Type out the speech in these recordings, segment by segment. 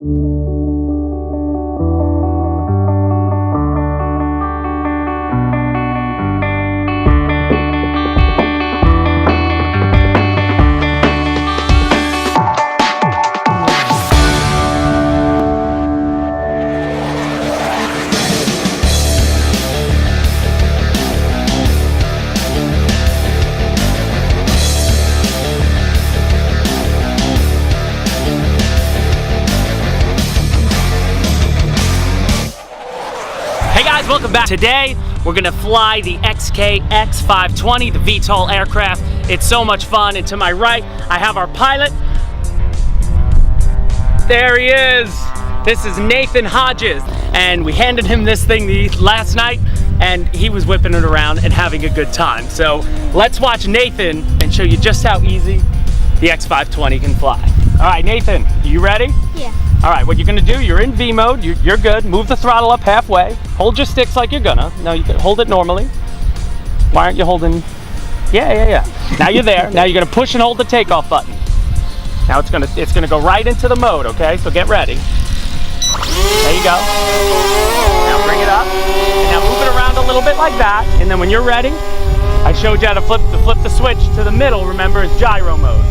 Welcome back. Today we're gonna fly the X520, the VTOL aircraft. It's so much fun. And to my right, I have our pilot. There he is. This is Nathan Hodges, and we handed him this thing last night, and he was whipping it around and having a good time. So let's watch Nathan and show you just how easy the X520 can fly. All right, Nathan, you ready? Yeah. All right, what you're gonna do, you're in V mode, you're good. Move the throttle up halfway. Hold your sticks like you're gonna. No, you can hold it normally. Why aren't you holding? Yeah. Now you're there. Now you're gonna push and hold the takeoff button. Now it's gonna go right into the mode, okay? So get ready. There you go. Now bring it up. And now move it around a little bit like that. And then when you're ready, I showed you how to flip the switch to the middle, remember, is gyro mode.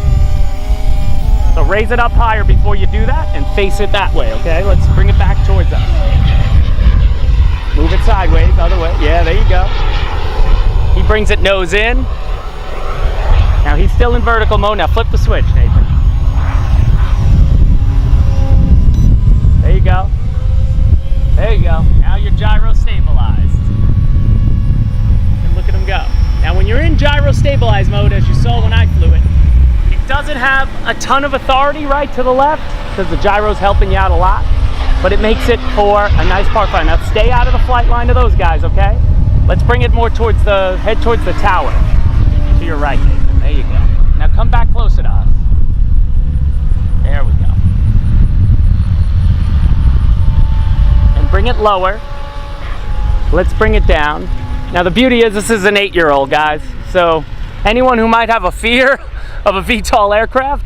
So raise it up higher before you do that and face it that way, okay? Let's bring it back towards us. Move it sideways, other way. Yeah, there you go. He brings it nose in. Now he's still in vertical mode. Now flip the switch, Nathan. There you go. There you go. Now you're gyro stabilized. And look at him go. Now when you're in gyro stabilized mode, as you saw when I flew it, doesn't have a ton of authority right to the left because the gyro's helping you out a lot, but it makes it for a nice park flight. Now stay out of the flight line of those guys, okay? Let's bring it more towards head towards the tower. To your right, Nathan. There you go. Now come back closer to us. There we go. And bring it lower. Let's bring it down. Now the beauty is this is an 8-year-old, guys. So anyone who might have a fear of a VTOL aircraft,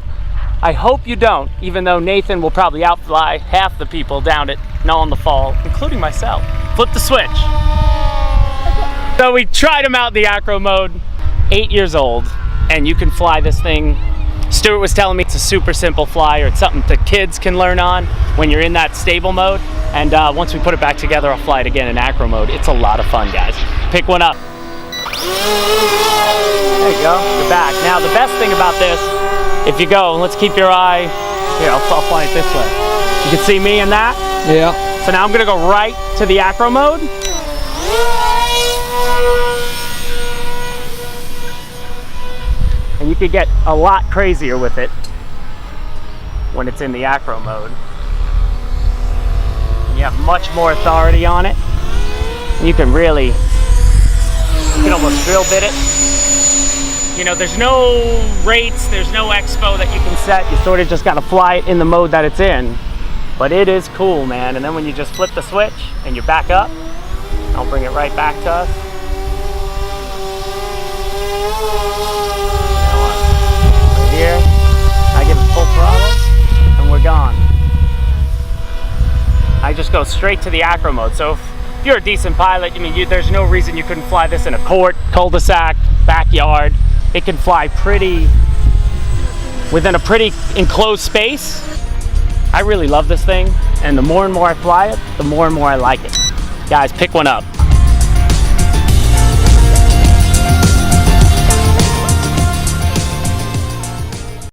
I hope you don't, even though Nathan will probably outfly half the people down it on the fall, including myself. Flip the switch. So we tried him out in the acro mode, 8 years old, and you can fly this thing. Stuart was telling me it's a super simple flyer. It's something that kids can learn on when you're in that stable mode. And once we put it back together, I'll fly it again in acro mode. It's a lot of fun, guys. Pick one up. There you go, you're back. Now the best thing about this, if you go, let's keep your eye, here, I'll fly it this way. You can see me in that? Yeah. So now I'm gonna go right to the acro mode. And you could get a lot crazier with it when it's in the acro mode. You have much more authority on it. You can almost drill bit it. You know, there's no rates, there's no expo that you can set. You sort of just got to fly it in the mode that it's in. But it is cool, man. And then when you just flip the switch and you back up, I'll bring it right back to us. Right here, I give it full throttle, and we're gone. I just go straight to the acro mode. So if you're a decent pilot, I mean, there's no reason you couldn't fly this in a court, cul-de-sac, backyard. It can fly within a pretty enclosed space. I really love this thing, and the more and more I fly it, the more and more I like it. Guys, pick one up.